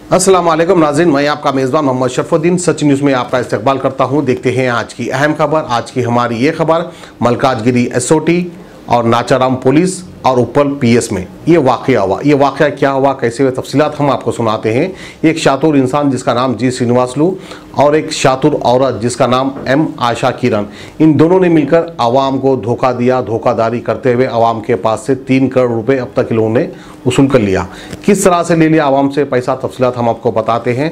अस्सलाम वालेकुम नाज़रीन, मैं आपका मेज़बान मोहम्मद शरफुद्दीन सच न्यूज़ में आपका इस्तकबाल करता हूं। देखते हैं आज की अहम खबर। आज की हमारी ये खबर मलकाजगिरी एसओटी और नाचाराम पुलिस और उपल पीएस में ये वाक़या हुआ। ये वाक़या क्या हुआ, कैसे हुए, तफसीलात हम आपको सुनाते हैं। एक शातुर इंसान जिसका नाम जी श्रीनिवासलू और एक शातुर औरत जिसका नाम एम आशा किरण, इन दोनों ने मिलकर आवाम को धोखा दिया। धोखाधड़ी करते हुए आवाम के पास से 3 करोड़ रुपए अब तक इन लोगों ने वसूल कर लिया। किस तरह से ले लिया आवाम से पैसा, तफसीलात हम आपको बताते हैं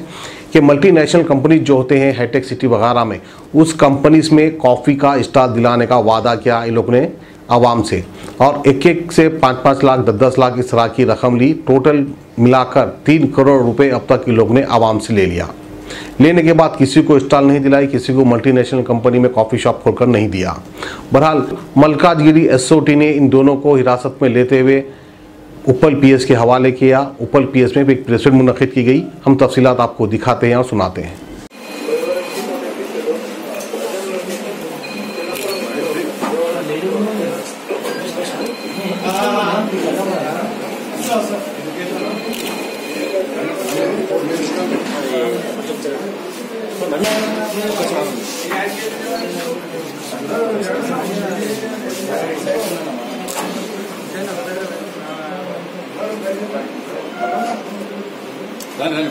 कि मल्टीनेशनल कंपनी जो होते हैं हाईटेक सिटी वगैरह में, उस कंपनीज में कॉफ़ी का स्टॉल दिलाने का वादा किया इन लोगों ने आवाम से और एक एक से 5-5 लाख 10-10 लाख इस तरह की रकम ली। टोटल मिलाकर 3 करोड़ रुपए अब तक इन लोग ने आवाम से ले लिया। लेने के बाद किसी को स्टॉल नहीं दिलाई, किसी को मल्टीनेशनल कंपनी में कॉफ़ी शॉप खोलकर नहीं दिया। बहरहाल मलकाजगिरी एसओटी ने इन दोनों को हिरासत में लेते हुए उपल पीएस के हवाले किया। उपल पीएस में भी एक प्रेस मुनक़िद की गई। हम तफसीलात आपको दिखाते हैं और सुनाते हैं।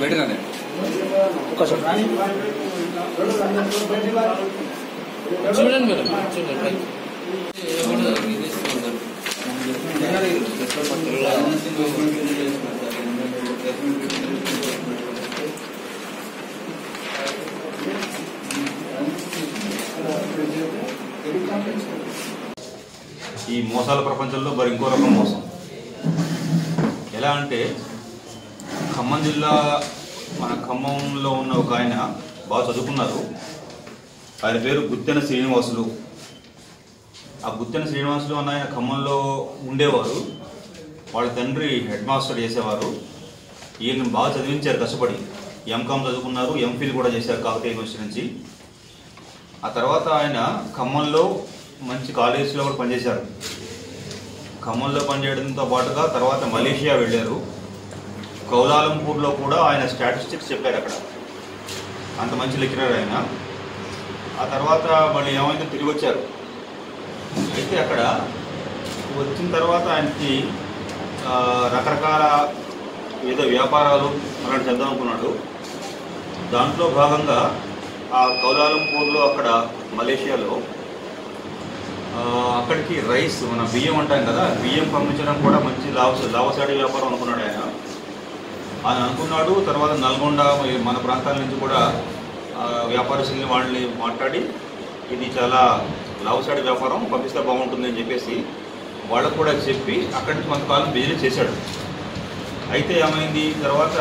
बैठे చూడండి మేడం చూడండి ఈ మోసాల ప్రపంచంలో మరి ఇంకో రకం మోసం ఎలా అంటే ఖమ్మం జిల్లా మన ఖమ్మంలో ఉన్న ఒక ఆయన బాగా చదువుకున్నారు. ఆయన పేరు గుత్తెన శ్రీనివాసులు. ఆ గుత్తెన శ్రీనివాసులు అన్న ఆయన ఖమ్మంలో ఉండేవారు. వాళ్ళ తండ్రి హెడ్ మాస్టర్ చేసేవారు. ఈయన బాగా చదివించారు కష్టపడి. ఎంకామ్ చదువుకున్నారు, ఎంఫిల్ కూడా చేశారు కాకతీయ యూనివర్సిటీ నుంచి. ఆ తర్వాత ఆయన ఖమ్మంలో మంచి కాలేజీలో కూడా పనిచేశారు. ఖమ్మంలో పనిచేయడంతో పాటుగా తర్వాత మలేషియా వెళ్ళారు. కౌలాలంపూర్లో కూడా ఆయన స్టాటిస్టిక్స్ చెప్పారు అక్కడ. అంత మంచి లెక్చరర్ ఆయన. ఆ తర్వాత మళ్ళీ ఏమైందో తిరిగి వచ్చారు. అయితే అక్కడ వచ్చిన తర్వాత ఆయనకి రకరకాల ఏదో వ్యాపారాలు అలాంటి చేద్దాం అనుకున్నాడు. దాంట్లో భాగంగా ఆ కౌలాలంపూర్లో అక్కడ మలేషియాలో అక్కడికి రైస్ మన బియ్యం అంటాం కదా, బియ్యం పంపించడం కూడా మంచి లాభసాటి వ్యాపారం అనుకున్నాడు ఆయన. ఆయన అనుకున్నాడు. తర్వాత నల్గొండ మన ప్రాంతాల నుంచి కూడా వ్యాపారస్తుల్ని వాళ్ళని మాట్లాడి ఇది చాలా లాభసాటి వ్యాపారం, పంపిస్తే బాగుంటుంది అని చెప్పేసి వాళ్ళకు కూడా చెప్పి అక్కడి నుంచి కొంతకాలం బిజినెస్ చేశాడు. అయితే ఏమైంది, తర్వాత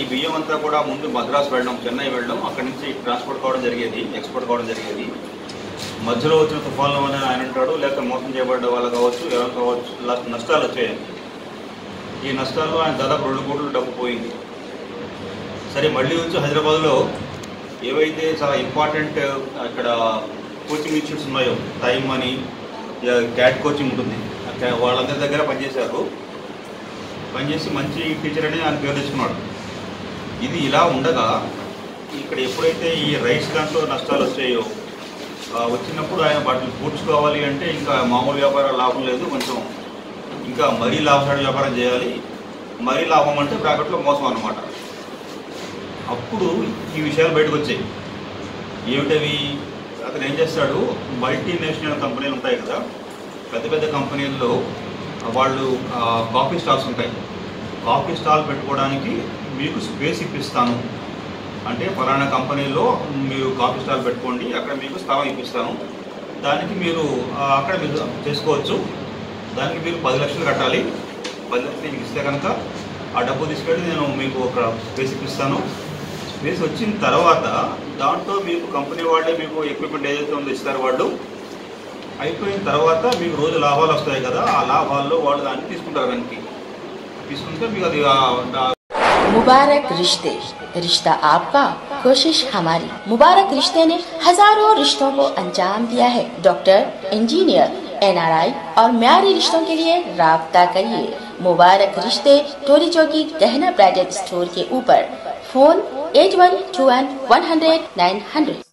ఈ బియ్యం అంతా కూడా ముందు మద్రాసు వెళ్ళడం, చెన్నై వెళ్ళడం, అక్కడి నుంచి ట్రాన్స్పోర్ట్ కావడం జరిగేది, ఎక్స్పోర్ట్ కావడం జరిగేది. మధ్యలో వచ్చిన తుఫాన్లు అని ఆయన అంటాడు, లేక మోసం చేయబడ్డ వాళ్ళు కావచ్చు, ఎవరు కావచ్చు, నష్టాలు వచ్చాయి. ఈ నష్టాల్లో ఆయన దాదాపు 2 కోట్ల డబ్బు పోయింది. సరే మళ్ళీ వచ్చి హైదరాబాద్లో ఏవైతే చాలా ఇంపార్టెంట్ అక్కడ కోచింగ్ ఇన్స్టిట్యూట్స్ ఉన్నాయో, టైమ్ అని, క్యాట్ కోచింగ్ ఉంటుంది, వాళ్ళందరి దగ్గర పనిచేశారు. పనిచేసి మంచి టీచర్ అని ఆయన పేరు తెచ్చుకున్నాడు. ఇది ఇలా ఉండగా ఇక్కడ ఎప్పుడైతే ఈ రైస్ దాంట్లో నష్టాలు వచ్చాయో వచ్చినప్పుడు ఆయన వాటిని పూడ్చుకోవాలి అంటే ఇంకా మామూలు వ్యాపారాలు లాభం లేదు, కొంచెం ఇంకా మరీ లాభసాటి వ్యాపారం చేయాలి. మరీ లాభం అంటే బ్రాకెట్లో మోసం అన్నమాట. అప్పుడు ఈ విషయాలు బయటకు వచ్చాయి. ఏమిటవి? అతను ఏం చేస్తాడు, మల్టీనేషనల్ కంపెనీలు ఉంటాయి కదా, పెద్ద పెద్ద కంపెనీల్లో వాళ్ళు కాఫీ స్టాల్స్ ఉంటాయి. కాఫీ స్టాల్ పెట్టుకోవడానికి మీకు స్పేస్ ఇప్పిస్తాను అంటే, ఫలానా కంపెనీలో మీరు కాఫీ స్టాల్ పెట్టుకోండి, అక్కడ మీకు స్థలం ఇప్పిస్తాను, దానికి మీరు అక్కడ మీరు చేసుకోవచ్చు, దానికి మీరు 10 లక్షలు కట్టాలి, 10 లక్షలు మీకు ఇస్తే కనుక ఆ డబ్బు తీసుకెళ్ళి నేను మీకు ఒక స్పేస్ ఇప్పిస్తాను. స్పేస్ వచ్చిన తర్వాత దాంట్లో మీకు కంపెనీ వాళ్ళే మీకు ఎక్విప్మెంట్ ఏదైతే ఉందో ఇస్తారు వాళ్ళు. అయిపోయిన తర్వాత మీకు రోజు లాభాలు వస్తాయి కదా, ఆ లాభాల్లో వాళ్ళు దాన్ని తీసుకుంటారు. దానికి తీసుకుంటే మీకు అది मुबारक रिश्ते, रिश्ता आपका कोशिश हमारी। मुबारक रिश्ते ने हजारों रिश्तों को अंजाम दिया है। डॉक्टर, इंजीनियर, NRI और म्यारी रिश्तों के लिए राब्ता करिए। मुबारक रिश्ते टोली चौकी गहना ब्राइडल स्टोर के ऊपर फोन 8121 100 900।